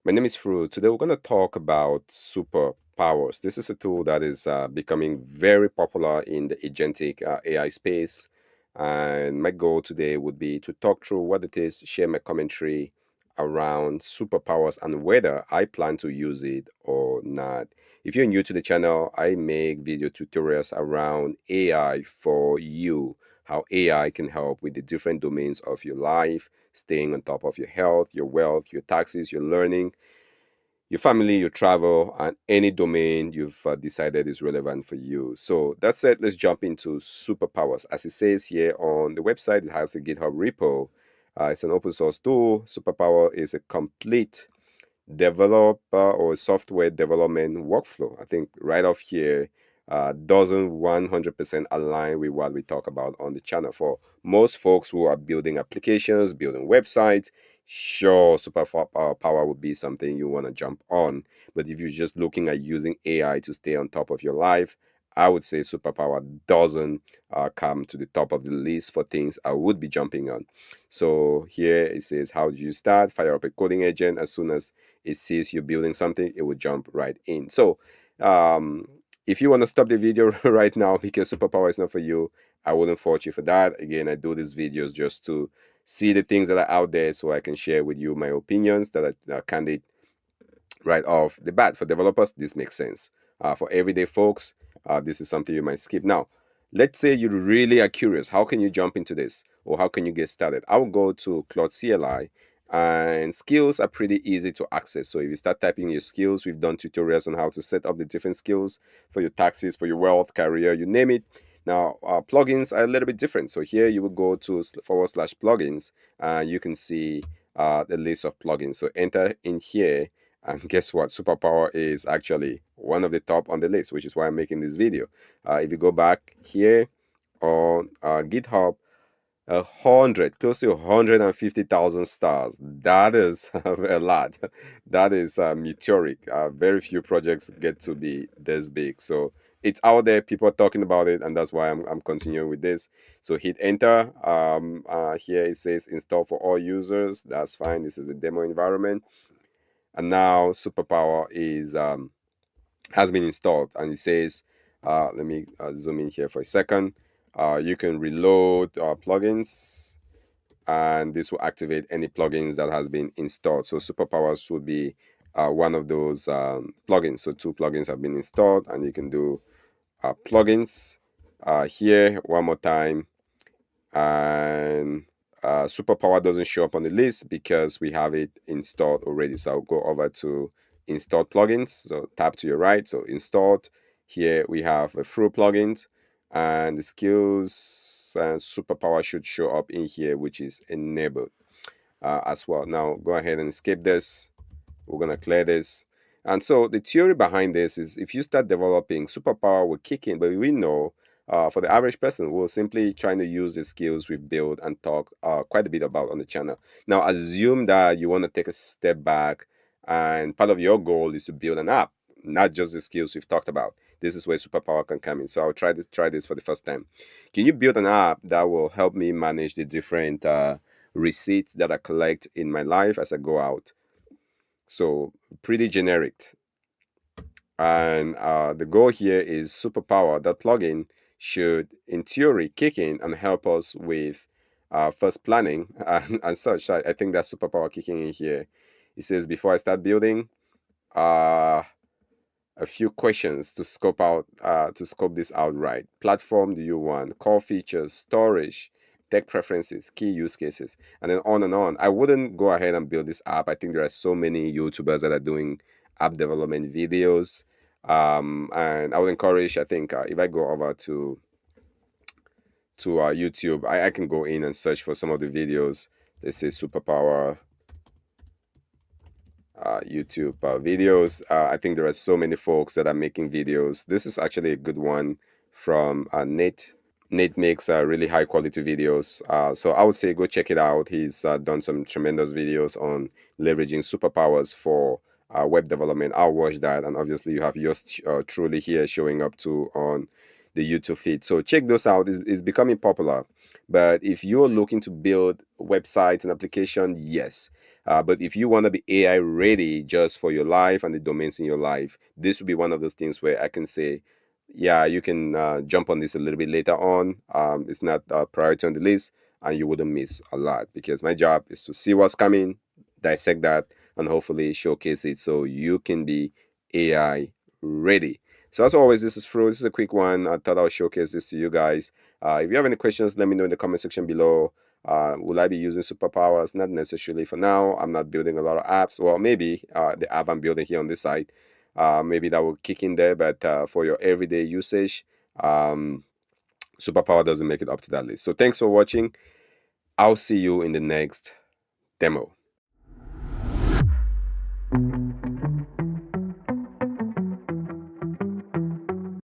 My name is Fru. Today we're going to talk about superpowers. This is a tool that is becoming very popular in the agentic AI space. And my goal today would be to talk through what it is, share my commentary around superpowers and whether I plan to use it or not. If you're new to the channel, I make video tutorials around AI for you, how AI can help with the different domains of your life, staying on top of your health, your wealth, your taxes, your learning, your family, your travel, and any domain you've decided is relevant for you. So that's it. Let's jump into superpowers. As it says here on the website, it has a GitHub repo. It's an open source tool. Superpower is a complete developer or software development workflow. I think right off here doesn't 100% align with what we talk about on the channel. For most folks who are building applications, building websites, sure, superpower would be something you want to jump on. But if you're just looking at using AI to stay on top of your life, I would say superpower doesn't come to the top of the list for things I would be jumping on. So here it says, how do you start? Fire up a coding agent. As soon as it sees you building something, it will jump right in. So um, if you want to stop the video right now because superpower is not for you, I wouldn't fault you for that. Again, I do these videos just to see the things that are out there so I can share with you my opinions that are candid right off the bat. For developers, this makes sense. For everyday folks, this is something you might skip. Now, let's say you really are curious. How can you jump into this? Or how can you get started? I will go to Claude CLI, and skills are pretty easy to access. So if you start typing your skills, we've done tutorials on how to set up the different skills for your taxes, for your wealth, career, you name it. Now, plugins are a little bit different. So here you will go to / plugins, and you can see the list of plugins. So enter in here, and guess what? Superpower is actually one of the top on the list, which is why I'm making this video. If you go back here on GitHub, close to 150,000 stars. That is a lot. That is meteoric. Very few projects get to be this big. So it's out there. People are talking about it, and that's why I'm continuing with this. So hit enter. Here it says install for all users. That's fine. This is a demo environment. And now Superpower is has been installed, and it says, let me zoom in here for a second. You can reload plugins, and this will activate any plugins that has been installed. So Superpowers would be one of those plugins. So two plugins have been installed, and you can do plugins here one more time, and Superpower doesn't show up on the list because we have it installed already. So I'll go over to installed plugins. So tap to your right. So installed. Here we have a few plugins, and the skills and Superpower should show up in here, which is enabled as well. Now go ahead and escape this. We're going to clear this. And so the theory behind this is if you start developing, superpower will kick in, but we know for the average person, we're simply trying to use the skills we've built and talk quite a bit about on the channel. Now, assume that you want to take a step back, and part of your goal is to build an app, not just the skills we've talked about. This is where superpower can come in. So I'll try this for the first time. Can you build an app that will help me manage the different receipts that I collect in my life as I go out? So pretty generic. And the goal here is superpower. That plugin should, in theory, kick in and help us with first planning and such. I think that superpower kicking in here. It says before I start building, uh, a few questions to scope this out right. Platform do you want? Core features, storage, tech preferences, key use cases, and then on and on. I wouldn't go ahead and build this app. I think there are so many YouTubers that are doing app development videos, and I would encourage. I think if I go over to YouTube, I can go in and search for some of the videos. Let's say superpower YouTube videos. I think there are so many folks that are making videos. This is actually a good one from Nate. Nate makes really high quality videos. So I would say go check it out. He's done some tremendous videos on leveraging superpowers for web development. I'll watch that. And obviously, you have yours truly here showing up too on the YouTube feed. So check those out. It's becoming popular. But if you're looking to build websites and application, yes, But if you want to be AI ready just for your life and the domains in your life, this would be one of those things where I can say, yeah, you can jump on this a little bit later on. It's not a priority on the list, and you wouldn't miss a lot because my job is to see what's coming, dissect that, and hopefully showcase it so you can be AI ready. So as always, this is Fro. This is a quick one. I thought I'll showcase this to you guys. If you have any questions, let me know in the comment section below. Will I be using superpowers? Not necessarily for now. I'm not building a lot of apps. Well, maybe the app I'm building here on this site, maybe that will kick in there. But for your everyday usage, um, superpower doesn't make it up to that list. So thanks for watching. I'll see you in the next demo.